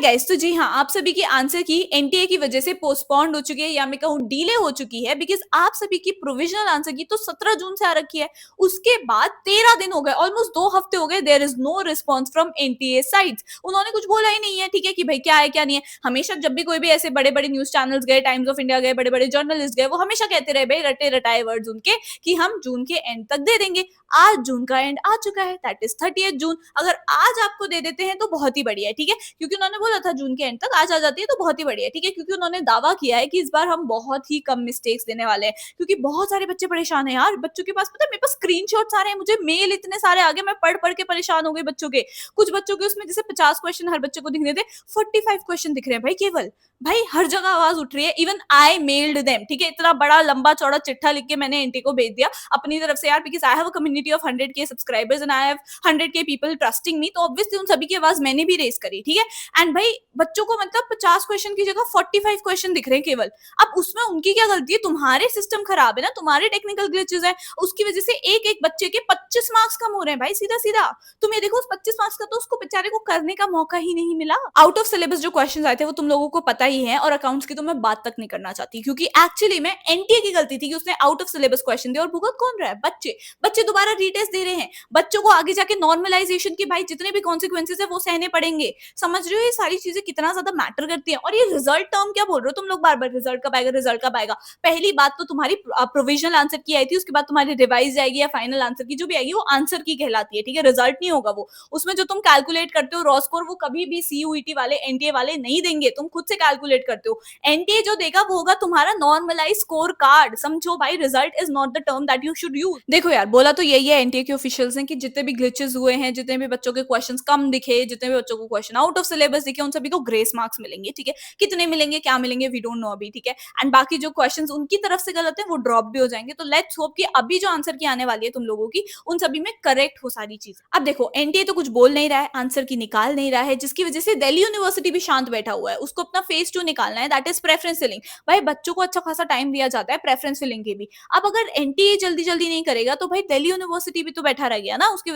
Guys, तो जी हाँ, आप सभी की आंसर की एनटीए की वजह से पोस्टपोन्ड हो चुकी है या मैं कहूँ डिले हो चुकी है बिकॉज आप सभी की प्रोविजनल आंसर की तो 17 जून से आ रखी है। उसके बाद 13 दिन हो गए, ऑलमोस्ट 2 हफ्ते हो गए, there is no response from NTA sites. उन्होंने कुछ बोला ही नहीं है, ठीक है, कि भाई क्या है क्या नहीं है। हमेशा जब भी कोई भी ऐसे बड़े बड़े न्यूज चैनल्स गए, टाइम्स ऑफ इंडिया गए, बड़े बड़े जर्नलिस्ट गए, वो हमेशा कहते रहे भाई रटे रटाए वर्ड्स उनके कि हम जून के एंड तक दे देंगे। आज जून का एंड आ चुका है, दैट इज 30 जून। अगर आज आपको दे देते हैं तो बहुत ही बढ़िया है, ठीक है, क्योंकि उन्होंने बोला था जून के एंड तक आज आ जाती है तो बहुत ही बढ़िया है, ठीक है, क्योंकि उन्होंने दावा किया है कि इस बार हम बहुत ही कम मिस्टेक्स देने वाले हैं, क्योंकि बहुत सारे बच्चे परेशान हैं यार। बच्चों के पास पता है मेरे पास स्क्रीनशॉट्स आ रहे हैं, मुझे मेल इतने सारे आ गए, मैं पढ़ पढ़ के परेशान हो गई बच्चों के। कुछ बच्चों के उसमें जैसे 50 क्वेश्चन हर बच्चे को दिख रहे थे, 45 क्वेश्चन दिख रहे हैं भाई केवल। भाई हर जगह आवाज उठ रही है, इवन आई मेल्ड देम, ठीक है, इतना बड़ा लंबा चौड़ा चिट्ठा लिख के मैंने एनटी को भेज दिया अपनी तरफ से यार, because I have a community of 100K subscribers and I have 100K people trusting मी, तो ऑब्वियसली उन सभी की आवाज मैंने भी रेज करी, ठीक है। एंड भाई बच्चों को मतलब 50 क्वेश्चन की जगह 45 क्वेश्चन दिख रहे हैं केवल। अब उसमें उनकी क्या गलती है? तुम्हारे सिस्टम खराब है ना, तुम्हारे टेक्निकल ग्लिचेस है, उसकी वजह से एक एक बच्चे के 25 मार्क्स कम हो रहे हैं भाई, सीधा सीधा। तुम ये देखो, उस 25 मार्क्स का तो उसको बेचारे को करने का मौका ही नहीं मिला। आउट ऑफ सिलेबस जो क्वेश्चन आए थे वो तुम लोगों को पता ही है, और अकाउंट्स की तो मैं बात तक नहीं करना चाहती, क्योंकि एक्चुअली में एनटीए की गलती थी कि उसने आउट ऑफ सिलेबस क्वेश्चन दिया, और भुगत कौन रहा है? बच्चे। बच्चे दोबारा रीटेस्ट दे रहे हैं, बच्चों को आगे जाके नॉर्मलाइजेशन की भाई जितने भी कॉन्सिक्वेंसेज है वो सहने पड़ेंगे। समझ रहे हो ये सारी चीजें कितना ज्यादा मैटर करती है? और ये रिजल्ट टर्म क्या बोल रहे हो तुम लोग बार बार, रिजल्ट कब आएगा, रिजल्ट कब आएगा? पहली बात तो तुम्हारी प्रोविजनल आंसर की आई थी, उसके बाद तुम्हारी रिवाइज आएगी या फाइनल आंसर की जो भी आएगी वो आंसर की कहलाती है, ठीक है, रिजल्ट नहीं होगा वो। उसमें जो तुम कैलकुलेट करते हो रॉ स्कोर, वो कभी भी सीयूईटी वाले एनटीए वाले नहीं देंगे, तुम खुद से कैलकुलेट करते हो। एनटीए जो देगा वो होगा तुम्हारा नॉर्मलाइज स्कोर कार्ड, समझो भाई, result is not the term that you should use. देखो यार, बोला तो यही है एनटीए के ऑफिशियल्स ने कि जितने भी ग्लिचेस हुए हैं, जितने भी बच्चों के क्वेश्चंस कम दिखे, जितने भी बच्चों को क्वेश्चन आउट ऑफ सिलेबस दिखे, उन सभी को ग्रेस मार्क्स मिलेंगे, ठीक है। कितने मिलेंगे, क्या मिलेंगे, वी डोंट नो अभी, ठीक है। एंड बाकी जो क्वेश्चंस उनकी तरफ से गलत है वो ड्रॉप भी हो जाएंगे। तो लेट्स होप कि अभी जो आंसर की आने वाली है तुम लोगों की, उन सभी में करेक्ट हो सारी चीज। अब देखो, एनटीए तो कुछ बोल नहीं रहा है, आंसर की निकाल नहीं रहा है, जिसकी वजह से दिल्ली यूनिवर्सिटी भी शांत बैठा हुआ है। उसको अपना फेज 2 निकालना है, दैट इज प्रेफरेंस फिलिंग। भाई बच्चों को अच्छा खासा टाइम दिया जाता है प्रेफरेंस फिलिंग के भी। अब अगर एनटीए जल्दी जल्दी नहीं करेगा तो भाई दिल्ली यूनिवर्सिटी भी तो बैठा रह गया ना, उसकी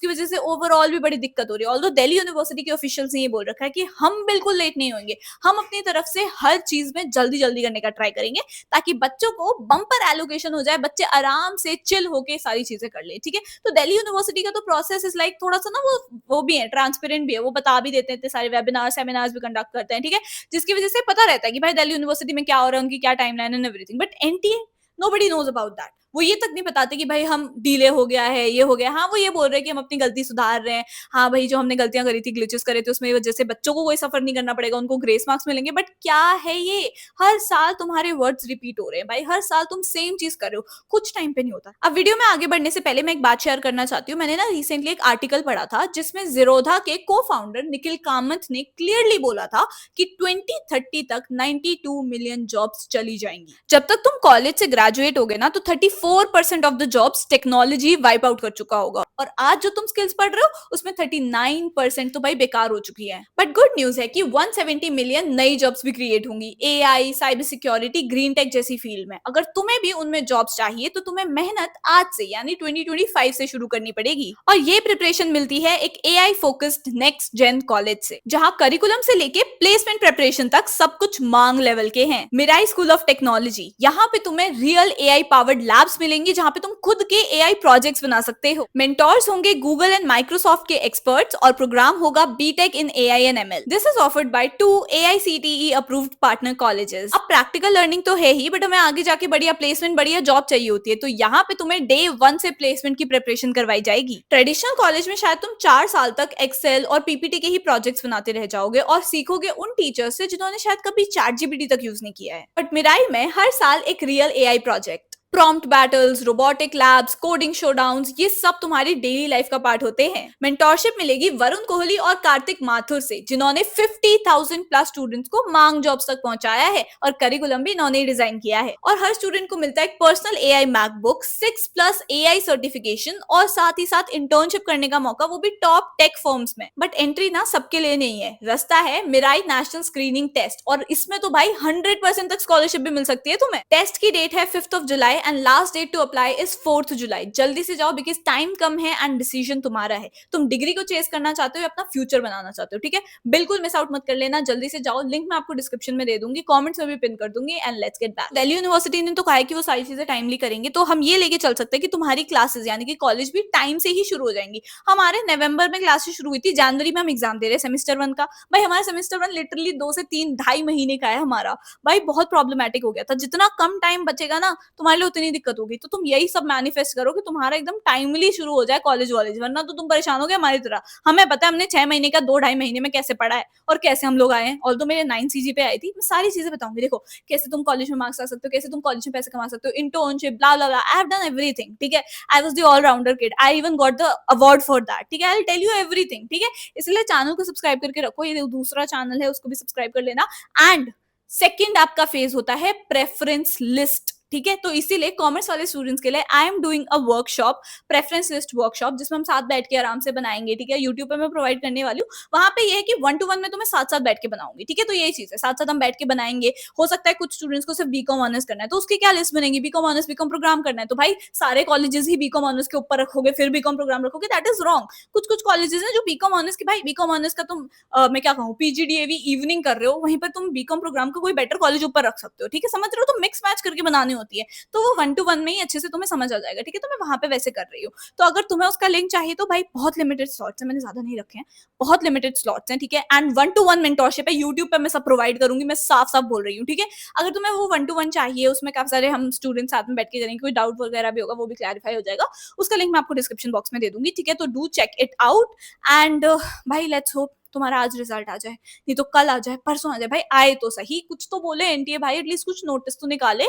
वजह से ओवरऑल भी बड़ी दिक्कत हो रही है। ऑल्दो दिल्ली यूनिवर्सिटी के ऑफिशियल्स ने ये बोल रखा है कि हम बिल्कुल लेट नहीं होंगे, हम अपनी तरफ से हर चीज में जल्दी जल्दी करने का ट्राई करेंगे, ताकि बच्चों को बम्पर एलोकेशन हो जाए, बच्चे आराम से चिल होके सारी चीजें कर ले, ठीक है। तो दिल्ली यूनिवर्सिटी का तो प्रोसेस इज लाइक थोड़ा सा ना वो भी है, ट्रांसपेरेंट भी है, वो बता भी देते हैं, इतने सारे वेबिनार सेमिनार्स भी कंडक्ट करते हैं, ठीक है, जिसकी वजह से पता रहता है कि भाई दिल्ली यूनिवर्सिटी में क्या हो रहा है, उनकी क्या timeline and everything. But NTA, nobody knows about that. वो ये तक नहीं बताते कि भाई हम डिले हो गया है, ये हो गया। हाँ, वो ये बोल रहे हैं कि हम अपनी गलती सुधार रहे हैं, हाँ भाई जो हमने गलतियां करी थी, ग्लिचेस करे थे, उसमें वजह से बच्चों को कोई सफर नहीं करना पड़ेगा, उनको ग्रेस मार्क्स मिलेंगे। बट क्या है ये? हर साल तुम्हारे वर्ड्स रिपीट हो रहे हैं भाई, हर साल तुम सेम चीज कर रहे हो, कुछ टाइम पे नहीं होता। अब वीडियो में आगे बढ़ने से पहले मैं एक बात शेयर करना चाहती हूँ। मैंने ना रिसेंटली एक आर्टिकल पढ़ा था जिसमें जीरोधा के को फाउंडर निखिल कामत ने क्लियरली बोला था कि 2030 तक 92 मिलियन जॉब्स चली जाएंगी। जब तक तुम कॉलेज से ग्रेजुएट होगे ना, तो 34% of the jobs technology wipe out कर चुका होगा, और आज जो तुम स्किल्स पढ़ रहे हो उसमें 39% तो भाई बेकार हो चुकी है। बट गुड न्यूज है कि 170 मिलियन नई जॉब्स भी क्रिएट होंगी AI, cyber security, green tech जैसी फील्ड में। अगर तुम्हें भी उनमें जॉब्स चाहिए तो तुम्हें मेहनत आज से यानी 2025 से शुरू करनी पड़ेगी, और ये प्रिपरेशन मिलती है एक AI focused next gen college से, जहां करिकुलम से लेके प्लेसमेंट प्रिपरेशन तक सब कुछ मांग लेवल के हैं। मिराई स्कूल ऑफ टेक्नोलॉजी, यहाँ पे तुम्हें रियल एआई पावर्ड लैब्स मिलेंगी, जहां पे तुम खुद के एआई प्रोजेक्ट्स बना सकते हो। मेंटोर्स होंगे गूगल एंड माइक्रोसॉफ्ट के एक्सपर्ट्स, और प्रोग्राम होगा BTech in AI and ML. This is offered by 2 AICTE approved partner colleges. अब प्रैक्टिकल लर्निंग तो है ही, बट हमें आगे जाके बढ़िया प्लेसमेंट, बढ़िया जॉब चाहिए होती है, तो यहाँ पे तुम्हें डे 1 से प्लेसमेंट की प्रिपरेशन करवाई जाएगी। ट्रेडिशनल कॉलेज में शायद तुम 4 साल तक एक्सेल और पीपीटी के ही प्रोजेक्ट्स बनाते रह जाओगे और सीखोगे उन टीचर्स से जिन्होंने शायद कभी चैट जीपीटी तक यूज नहीं किया है। बट मिराई में हर साल एक real AI project, prompt battles, robotic labs, coding showdowns, ये सब तुम्हारी डेली लाइफ का पार्ट होते हैं। मेंटोरशिप मिलेगी वरुण कोहली और कार्तिक माथुर से, जिन्होंने 50,000 प्लस स्टूडेंट्स को मांग जॉब्स तक पहुंचाया है, और करिकुलम भी इन्होंने डिजाइन किया है। और हर स्टूडेंट को मिलता है एक personal AI MacBook, 6+ AI certification, और साथ ही साथ इंटर्नशिप करने का मौका, वो भी टॉप टेक फर्म्स में। बट एंट्री ना सबके लिए नहीं है, रास्ता है मिराई नेशनल स्क्रीनिंग टेस्ट, और इसमें तो भाई 100% तक स्कॉलरशिप भी मिल सकती है तुम्हें। टेस्ट की डेट है 5 जुलाई and last date to apply is 4th जुलाई। जल्दी से जाओ बिकॉज टाइम कम है एंड डिसीजन तुम्हारा है। तुम डिग्री को चेस करना चाहते हो या अपना फ्यूचर बनाना चाहते हो, ठीक है? बिल्कुल मिस आउट मत कर लेना, जल्दी से जाओ। लिंक मैं आपको डिस्क्रिप्शन में दे दूंगी, कमेंट्स में भी पिन कर दूंगी। And let's get back. Delhi university ने तो कहा है कि वो सारी चीजें टाइमली करेंगे, तो हम ये लेके चल सकते हैं कि तुम्हारी क्लासेस यानी कि कॉलेज भी टाइम से ही शुरू हो जाएंगी। हमारे नवंबर में क्लासेस शुरू हुई थी, जनवरी में हम एग्जाम दे रहे हैं सेमेस्टर 1 का। भाई हमारा सेमेस्टर 1 लिटरली 2 से 3 ढाई महीने का है हमारा। भाई बहुत प्रॉब्लमेटिक हो गया था। जितना कम टाइम बचेगा ना तुम्हारे लिए उतनी दिक्कत होगी। तो तुम यही सब मैनिफेस्ट करो कि तुम्हारा एकदम टाइमली शुरू हो जाए कॉलेज वॉलेज, वरना तो तुम परेशान हो गए हमारी तरह। हमें पता है हमने 6 महीने का 2 ढाई महीने में कैसे पढ़ा है और कैसे हम लोग आए हैं। ऑल्दो मेरे 9 सीजी पे आई थी, मैं सारी चीजें बताऊंगी। देखो कैसे तुम कॉलेज में मार्क्स ला सकते हो, कैसे तुम कॉलेज में पैसे कमा सकते हो, internship blah blah blah, I have done everything, ठीक है? I was the all rounder kid, I even got the award for that, ठीक है? I will tell you everything, ठीक है? इसलिए चैनल को सब्सक्राइब करके रखो, ये दूसरा चैनल है उसको भी सब्सक्राइब कर लेना। एंड सेकंड आपका फेज होता है प्रेफरेंस लिस्ट, ठीक है? तो इसीलिए कॉमर्स वाले स्टूडेंट्स के लिए I am doing a workshop, preference list workshop, जिसमें हम साथ बैठ के आराम से बनाएंगे, ठीक है? यूट्यूब पे मैं प्रोवाइड करने वाली हूँ। वहां पे ये है कि 1 to 1 में तो मैं साथ साथ बैठ के बनाऊंगी, ठीक है? तो यही चीज है, साथ साथ हम बैठ के बनाएंगे। हो सकता है कुछ स्टूडेंट्स को सिर्फ बीकॉम ऑनर्स करना है, तो उसकी क्या लिस्ट बनेगी? बीकॉम ऑनर्स बीकॉम प्रोग्राम करना है, तो भाई सारे कॉलेजेस ही बीकॉम ऑनर्स के ऊपर रखोगे फिर बीकॉम प्रोग्राम रखोगे, दैट इज रॉन्ग। कुछ कुछ कॉलेजेस हैं जो बीकॉम ऑनर्स के, भाई बीकॉम ऑनर्स का तुम मैं क्या कहूँ पीजीडीएवी इवनिंग कर रहे हो, वहीं पर तुम बीकॉम प्रोग्राम का कोई बेटर कॉलेज ऊपर रख सकते हो, ठीक है? समझ रहे हो? तो मिक्स मैच करके बनानी होती है, तो वो 1 to 1 में ही अच्छे से तुम्हें समझ आ जाएगा, ठीक है? तो मैं वहां पे वैसे कर रही हूँ। तो अगर तुम्हें उसका लिंक चाहिए तो भाई बहुत लिमिटेड स्लॉट्स हैं, मैंने ज्यादा नहीं रखे हैं, बहुत लिमिटेड स्लॉट्स हैं, ठीक है? एंड 1 to 1 मेंटोरशिप है, यूट्यूब पे मैं सब प्रोवाइड करूंगी, मैं साफ साफ बोल रही हूँ, ठीक है? अगर तुम्हें वो 1 to 1 चाहिए, उसमें काफी सारे हम स्टूडेंट साथ में बैठ के करेंगे, कोई डाउट वगैरह भी होगा वो भी क्लैरिफाई हो जाएगा, उसका लिंक मैं आपको डिस्क्रिप्शन बॉक्स में दे दूंगी, ठीक है? तो do check it out. And भाई लेट्स होप तुम्हारा आज रिजल्ट आ जाए, नहीं तो कल आ जाए, परसों आ जाए, भाई आए तो सही, कुछ तो बोले एनटीए भाई, एटलीस्ट कुछ नोटिस तो निकाले।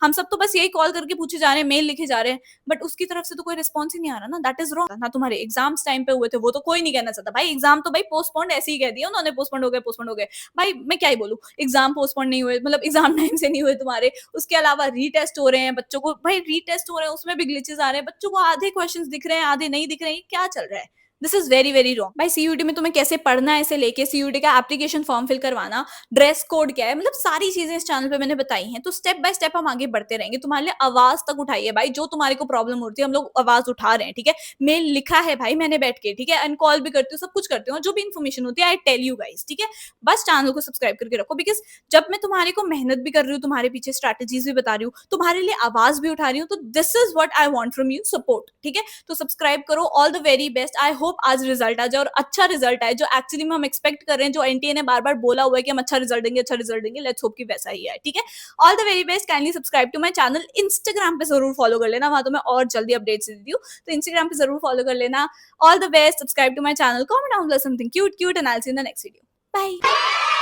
हम सब तो बस यही कॉल करके पूछे जा रहे हैं, मेल लिखे जा रहे हैं, बट उसकी तरफ से तो कोई रिस्पॉन्स ही नहीं आ रहा ना, दैट इज रॉन्ग ना। तुम्हारे एग्जाम्स टाइम पे हुए थे वो तो कोई नहीं कहना चाहता, भाई एग्जाम तो भाई पोस्टपोन्ड ऐसे ही कह दिया उन्होंने, पोस्टपोन्ड हो गए, पोस्टपोन्ड हो गए। भाई मैं क्या ही बोलूं, एग्जाम पोस्टपोन्ड नहीं हुए, मतलब एग्जाम टाइम से नहीं हुए तुम्हारे, उसके अलावा रीटेस्ट हो रहे हैं बच्चों को, भाई रीटेस्ट हो रहे हैं उसमें भी ग्लिचेस आ रहे हैं, बच्चों को आधे क्वेश्चन दिख रहे हैं आधे नहीं दिख रहे हैं, क्या चल रहा है? This is very very wrong. भाई सीयूटी में तुम्हें कैसे पढ़ना है, इसे लेके सीयूटी का एप्लीकेशन फॉर्म फिल करवाना, ड्रेस कोड क्या है, मतलब सारी चीजें इस चैनल पे मैंने बताई हैं। तो स्टेप बाय स्टेप हम आगे बढ़ते रहेंगे, तुम्हारे लिए आवाज तक उठाइए भाई, जो तुम्हारे को प्रॉब्लम होती है हम लोग आवाज उठा रहे हैं, ठीक है? मेल लिखा है भाई मैंने बैठ के, ठीक है? एंड कॉल भी करती हूँ, सब कुछ करती हूँ, जो भी इन्फॉर्मेशन होती है आई टेल यू गाइस, ठीक है? बस चैनल को सब्सक्राइब करके रखो, बिकॉज जब मैं तुम्हारे को मेहनत भी कर रही हूँ, तुम्हारे पीछे स्ट्रैटेजीज भी बता रही हूँ, तुम्हारे लिए आवाज भी उठा रही हूँ, तो this is what I want from you, support, ठीक है? तो सब्सक्राइब करो, all the very best. I hope आज रिजल्ट आ जाए और अच्छा रिजल्ट आए, जो एक्चुअली में हम एक्सपेक्ट कर रहे हैं, जो एनटीए ने बार बार बोला हुआ है कि हम अच्छा रिजल्ट देंगे, अच्छा रिजल्ट देंगे, लेट्स होप कि वैसा ही आए, ठीक है? All the very best. Kindly subscribe to my channel, Instagram पे जरूर फॉलो कर लेना, वहां तो मैं और जल्दी अपडेट्स देती हूँ, तो इंस्टाग्राम पे जरूर फॉलो कर लेना। All the best, subscribe to my channel, comment down something cute cute, and I will see you in the next video. Bye.